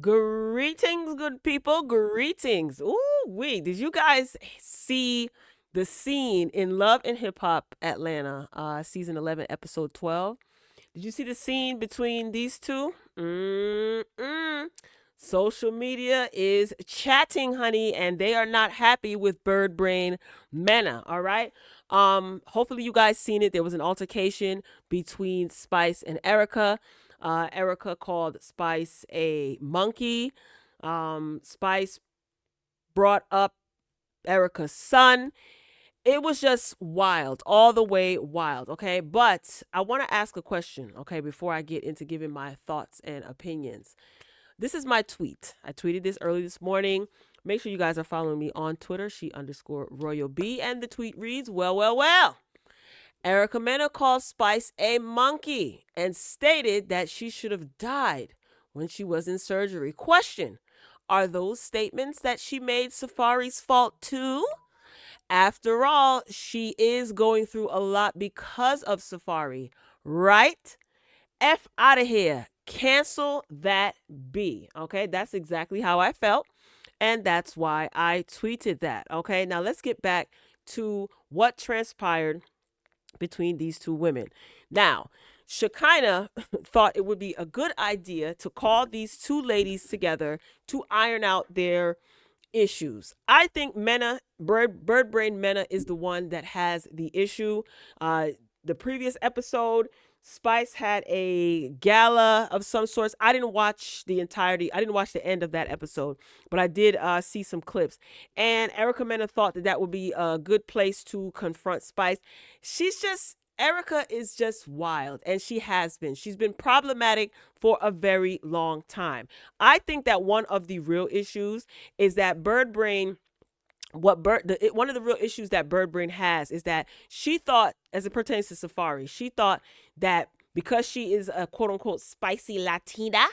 Greetings, good people. Greetings. Ooh, did you guys see the scene in Love and Hip Hop Atlanta, season 11, episode 12? Did you see the scene between these two? Mm-mm. Social media is chatting, honey, and they are not happy with Bird Brain Mena. All right. Hopefully you guys seen it. There was an altercation between Spice and Erica. Erica called Spice a monkey. Spice brought up Erica's son. It was just wild, all the way wild, okay? But I want to ask a question, okay, before I get into giving my thoughts and opinions. This is my tweet. I tweeted this early this morning. Make sure you guys are following me on Twitter, she_Royal B. And the tweet reads, well. Erica Mena called Spice a monkey and stated that she should have died when she was in surgery. Question: are those statements that she made Safari's fault too? After all, she is going through a lot because of Safari, right? F out of here. Cancel that B. Okay, that's exactly how I felt. And that's why I tweeted that. Okay, now let's get back to what transpired between these two women. Now, Shekinah thought it would be a good idea to call these two ladies together to iron out their issues. I think Bird Brain Mena is the one that has the issue. The previous episode, Spice had a gala of some sorts. I didn't watch the entirety. I didn't watch the end of that episode, but I did see some clips. And Erica Mena thought that would be a good place to confront Spice. Erica is just wild, and she has been. She's been problematic for a very long time. I think that one of the real issues is that Bird Brain one of the real issues that Bird Brain has is that she thought, as it pertains to Safari, she thought that because she is a quote unquote spicy Latina,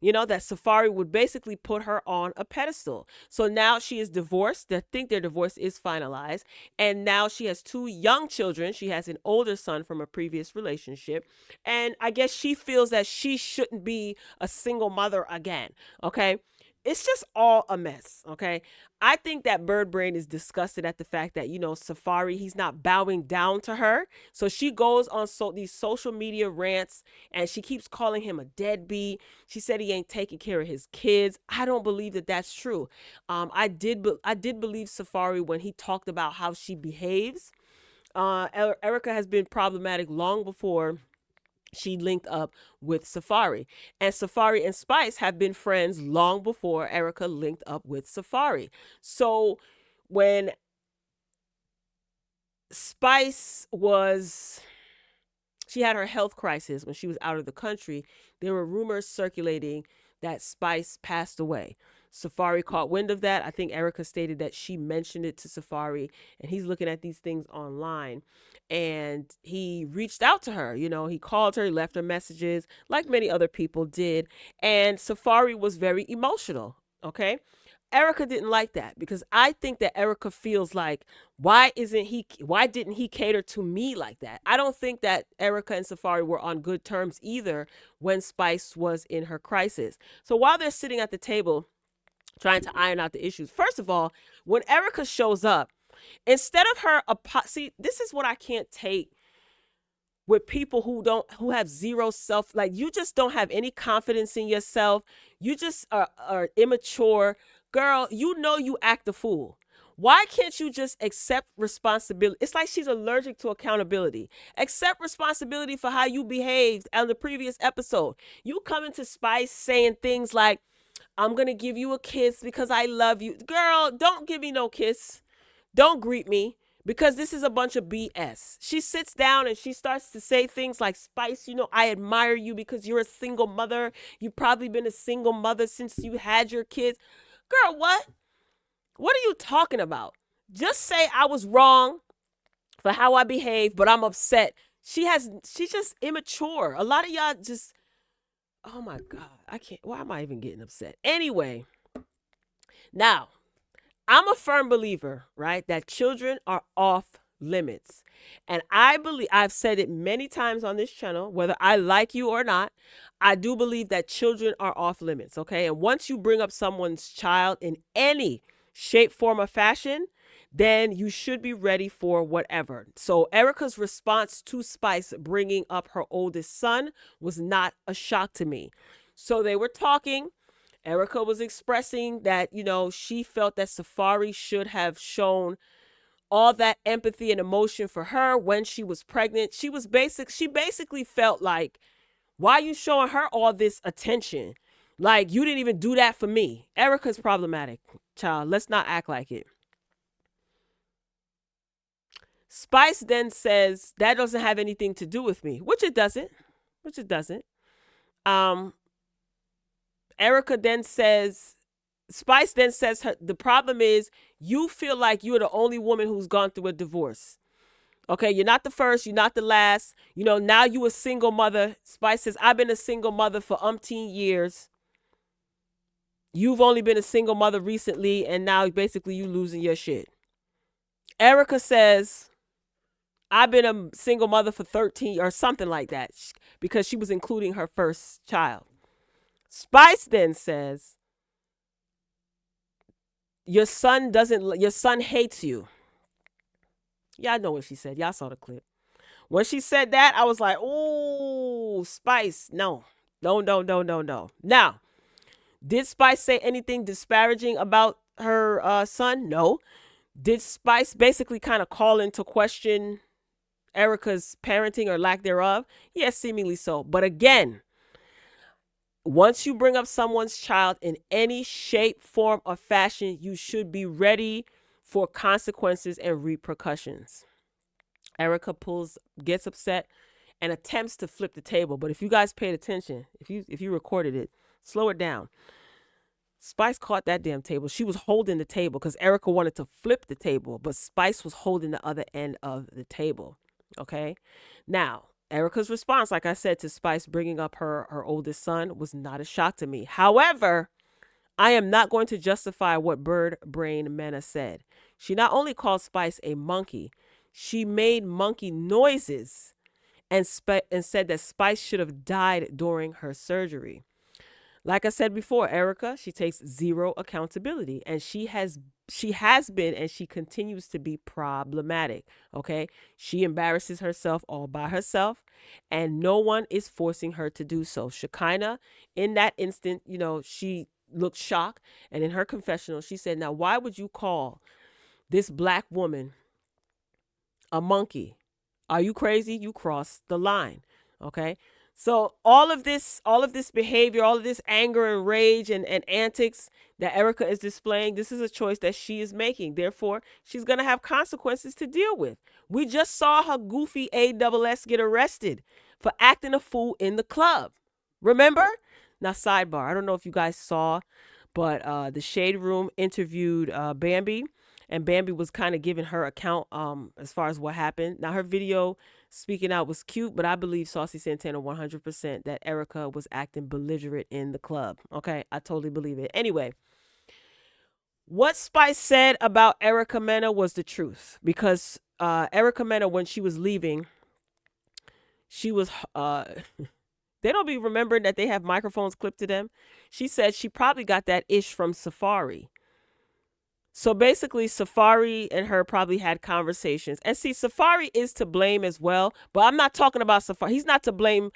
that Safari would basically put her on a pedestal. So now she is divorced. I think their divorce is finalized. And now she has two young children. She has an older son from a previous relationship. And I guess she feels that she shouldn't be a single mother again. Okay. It's just all a mess. Okay. I think that Bird Brain is disgusted at the fact that, Safari, he's not bowing down to her. So she goes on these social media rants and she keeps calling him a deadbeat. She said he ain't taking care of his kids. I don't believe that that's true. I did believe Safari when he talked about how she behaves. Erica has been problematic long before she linked up with Safari. And Safari and Spice have been friends long before Erica linked up with Safari. So when she had her health crisis when she was out of the country, there were rumors circulating that Spice passed away. Safari caught wind of that. I think Erica stated that she mentioned it to Safari, and he's looking at these things online. And he reached out to her. He called her, he left her messages, like many other people did. And Safari was very emotional. Okay. Erica didn't like that because I think that Erica feels like, why didn't he cater to me like that? I don't think that Erica and Safari were on good terms either when Spice was in her crisis. So while they're sitting at the table trying to iron out the issues, first of all, when Erica shows up, instead of her see, this is what I can't take with people who have zero self, like, you just don't have any confidence in yourself. You just are immature. Girl, you act a fool. Why can't you just accept responsibility? It's like she's allergic to accountability. Accept responsibility for how you behaved on the previous episode. You come into Spice saying things like, I'm going to give you a kiss because I love you. Girl, don't give me no kiss. Don't greet me, because this is a bunch of BS. She sits down and she starts to say things like, Spice, I admire you because you're a single mother. You've probably been a single mother since you had your kids. Girl, what? What are you talking about? Just say I was wrong for how I behaved, but I'm upset. She's just immature. A lot of y'all just, oh my God, I can't, why am I even getting upset? Anyway, now, I'm a firm believer, right, that children are off limits. And I believe, I've said it many times on this channel, whether I like you or not, I do believe that children are off limits, okay? And once you bring up someone's child in any shape, form, or fashion, then you should be ready for whatever. So Erica's response to Spice bringing up her oldest son was not a shock to me. So they were talking. Erica was expressing that, she felt that Safari should have shown all that empathy and emotion for her when she was pregnant. She basically felt like, why are you showing her all this attention? Like, you didn't even do that for me. Erica's problematic, child. Let's not act like it. Spice then says that doesn't have anything to do with me, which it doesn't. Erica then says, Spice then says the problem is you feel like you're the only woman who's gone through a divorce. Okay, you're not the first, you're not the last. Now you a single mother. Spice says, I've been a single mother for umpteen years. You've only been a single mother recently, and now basically you losing your shit. Erica says, I've been a single mother for 13 or something like that, because she was including her first child. Spice then says, your son hates you. Y'all know what she said. Y'all saw the clip. When she said that, I was like, oh, Spice, no. Now, did Spice say anything disparaging about her son? No. Did Spice basically kind of call into question Erica's parenting or lack thereof? Yes, seemingly so. But again, once you bring up someone's child in any shape, form, or fashion, you should be ready for consequences and repercussions. Erica gets upset and attempts to flip the table. But if you guys paid attention, if you recorded it, slow it down. Spice caught that damn table. She was holding the table because Erica wanted to flip the table, but Spice was holding the other end of the table. Okay? Now, Erica's response, like I said, to Spice bringing up her oldest son was not a shock to me. However, I am not going to justify what Bird Brain Mena said. She not only called Spice a monkey, she made monkey noises and said that Spice should have died during her surgery. Like I said before, Erica, she takes zero accountability, and she has been and she continues to be problematic. Okay, she embarrasses herself all by herself, and no one is forcing her to do so. Shekinah, in that instant, she looked shocked, and in her confessional, she said, "Now, why would you call this black woman a monkey? Are you crazy? You crossed the line." Okay. So all of this behavior, all of this anger and rage and antics that Erica is displaying, this is a choice that she is making. Therefore, she's going to have consequences to deal with. We just saw her goofy ASS get arrested for acting a fool in the club. Remember? Now, sidebar. I don't know if you guys saw, but the Shade Room interviewed Bambi. And Bambi was kind of giving her account as far as what happened. Now, her video speaking out was cute, but I believe Saucy Santana 100% that Erica was acting belligerent in the club. Okay, I totally believe it. Anyway, what Spice said about Erica Mena was the truth. Because Erica Mena, when she was leaving, she was... they don't be remembering that they have microphones clipped to them. She said she probably got that ish from Safari. So basically, Safari and her probably had conversations. And see, Safari is to blame as well. But I'm not talking about Safari. He's not to blame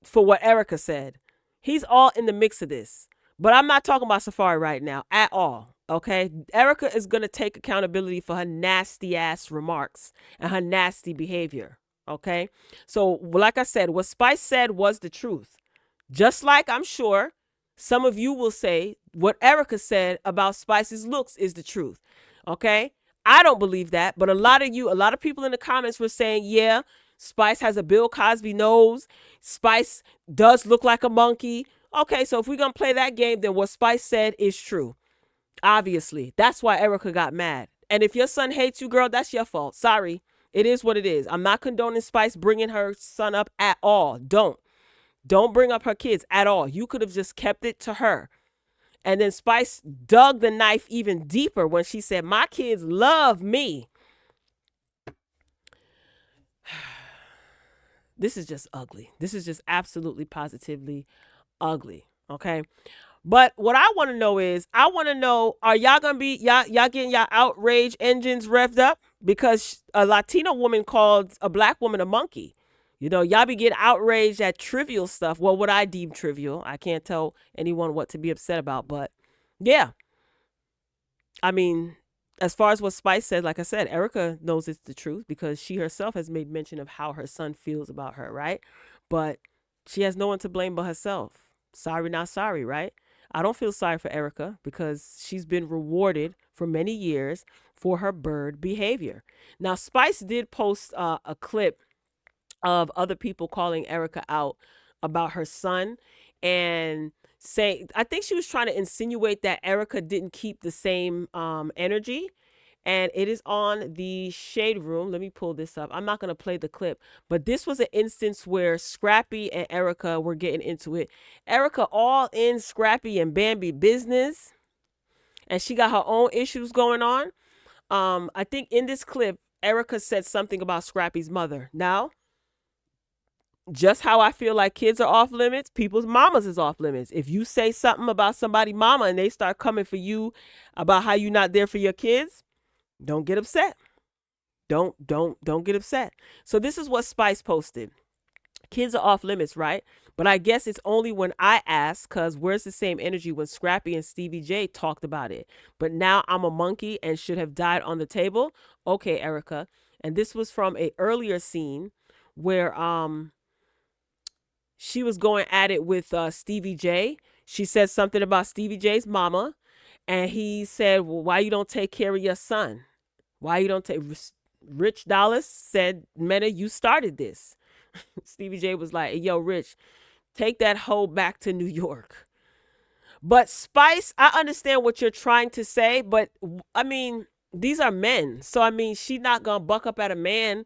for what Erica said. He's all in the mix of this. But I'm not talking about Safari right now at all. Okay? Erica is going to take accountability for her nasty ass remarks and her nasty behavior. Okay? So, like I said, what Spice said was the truth. Just like I'm sure some of you will say what Erica said about Spice's looks is the truth. Okay? I don't believe that, but a lot of people in the comments were saying, yeah, Spice has a Bill Cosby nose. Spice does look like a monkey. Okay, so if we're going to play that game, then what Spice said is true. Obviously. That's why Erica got mad. And if your son hates you, girl, that's your fault. Sorry. It is what it is. I'm not condoning Spice bringing her son up at all. Don't bring up her kids at all. You could have just kept it to her. And then Spice dug the knife even deeper when she said, my kids love me. this is just ugly. This is just absolutely positively ugly. Okay. But what I want to know is, I want to know, are y'all gonna be y'all getting y'all outrage engines revved up because a Latina woman called a black woman a monkey? You know, y'all be getting outraged at trivial stuff. Well, what I deem trivial, I can't tell anyone what to be upset about, but yeah, I mean, as far as what Spice said, like I said, Erica knows it's the truth because she herself has made mention of how her son feels about her, right? But she has no one to blame but herself. Sorry, not sorry, right? I don't feel sorry for Erica because she's been rewarded for many years for her bird behavior. Now, Spice did post a clip of other people calling Erica out about her son and saying, I think she was trying to insinuate that Erica didn't keep the same energy. And it is on the Shade Room. Let me pull this up. I'm not going to play the clip, but this was an instance where Scrappy and Erica were getting into it. Erica all in Scrappy and Bambi business, and she got her own issues going on. I think in this clip, Erica said something about Scrappy's mother. Now, just how I feel like kids are off limits, people's mamas is off limits. If you say something about somebody mama and they start coming for you about how you're not there for your kids, don't get upset. Don't get upset. So this is what Spice posted. Kids are off limits, right? But I guess it's only when I ask, because where's the same energy when Scrappy and Stevie J talked about it? But now I'm a monkey and should have died on the table. Okay, Erica. And this was from a earlier scene where she was going at it with Stevie J. She said something about Stevie J's mama, and he said, well, why you don't take care of your son? Why you don't take... Rich Dallas said, Mena, you started this. Stevie J was like, yo, Rich, take that hoe back to New York. But Spice, I understand what you're trying to say, but I mean, these are men. So, I mean, she's not going to buck up at a man.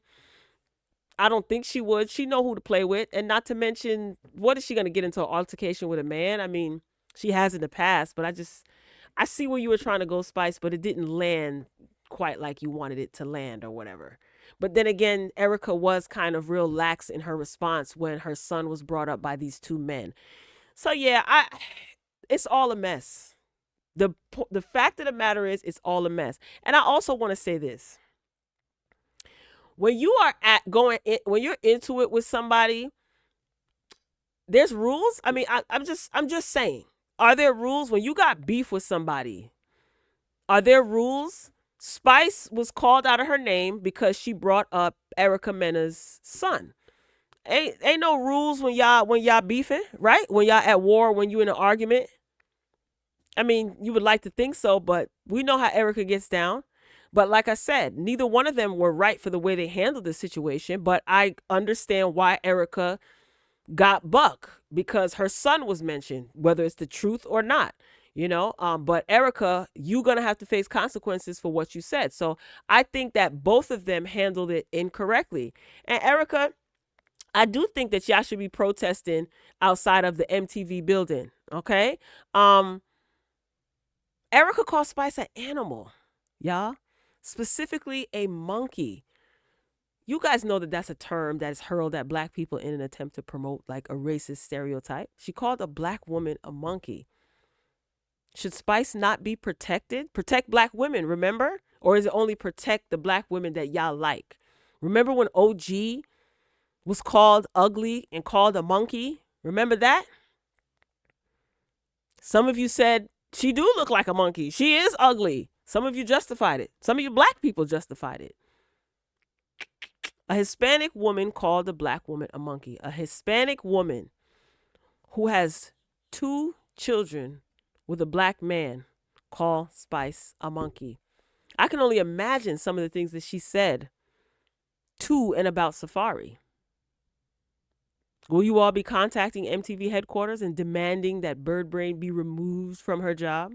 I don't think she would. She know who to play with. And not to mention, what is she going to get into an altercation with a man? I mean, she has in the past, but I see where you were trying to go, Spice, but it didn't land quite like you wanted it to land or whatever. But then again, Erica was kind of real lax in her response when her son was brought up by these two men. So yeah, it's all a mess. The fact of the matter is, it's all a mess. And I also want to say this. When you are when you're into it with somebody, there's rules. I mean, I'm just saying, are there rules when you got beef with somebody? Are there rules? Spice was called out of her name because she brought up Erica Mena's son. Ain't no rules when y'all beefing, right? When y'all at war, when you in an argument. I mean, you would like to think so, but we know how Erica gets down. But like I said, neither one of them were right for the way they handled the situation. But I understand why Erica got buck, because her son was mentioned, whether it's the truth or not. You know, but Erica, you're going to have to face consequences for what you said. So I think that both of them handled it incorrectly. And Erica, I do think that y'all should be protesting outside of the MTV building. Okay. Erica called Spice an animal, y'all, specifically a monkey. You guys know that that's a term that is hurled at black people in an attempt to promote like a racist stereotype. She called a black woman a monkey. Should Spice not be protected? Protect black women, remember? Or is it only protect the black women that y'all like? Remember when OG was called ugly and called a monkey? Remember that? Some of you said, she do look like a monkey. She is ugly. Some of you justified it. Some of you black people justified it. A Hispanic woman called a black woman a monkey. A Hispanic woman who has 2 children with a black man call Spice a monkey. I can only imagine some of the things that she said to and about Safari. Will you all be contacting MTV headquarters and demanding that Bird Brain be removed from her job?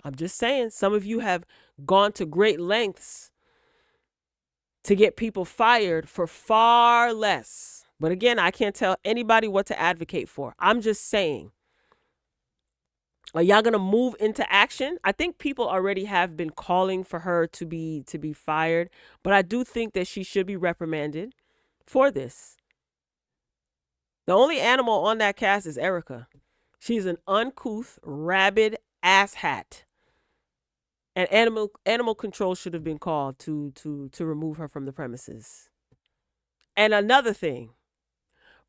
I'm just saying, some of you have gone to great lengths to get people fired for far less. But again, I can't tell anybody what to advocate for. I'm just saying. Are y'all going to move into action? I think people already have been calling for her to be fired, but I do think that she should be reprimanded for this. The only animal on that cast is Erica. She's an uncouth, rabid asshat. And animal control should have been called to remove her from the premises. And another thing,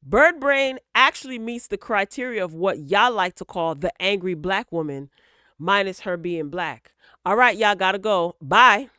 Bird Brain actually meets the criteria of what y'all like to call the angry black woman, minus her being black. All right, y'all gotta go. Bye.